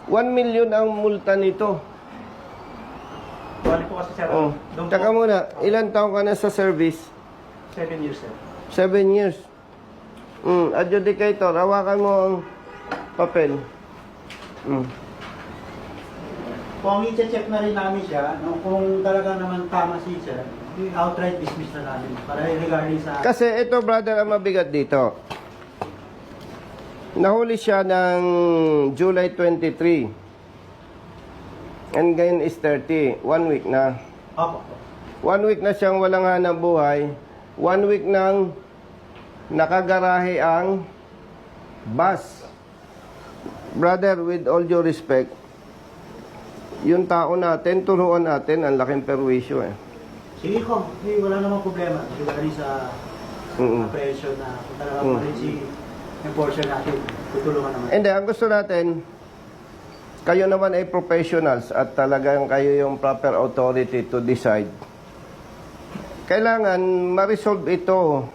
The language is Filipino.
1 million ang multa nito. Bali po kasi sir. Oh. Doon po, Tsaka muna, ilan taon ka na sa service? 7 years sir. 7 years. Adjudicator, hawakan mo ang papel. Kung i-check na rin namin siya, no, kung talaga naman tama si sir, outright dismiss na namin para regarding sa... Kasi ito, brother, ang mabigat dito. Nahuli siya ng July 23. And ngayon is 30. 1 week na. Opo. 1 week na siyang walang hanap buhay. 1 week nang nakagarahe ang bus. Brother, with all due respect, yung tao natin, turuan natin, ang laking perwisyo eh. Sige ko, wala namang problema regarding sa presyo na kung talaga pa rin si enforcer natin, tutulungan naman. Hindi, ang gusto natin, kayo naman ay professionals at talagang kayo yung proper authority to decide. Kailangan ma-resolve ito.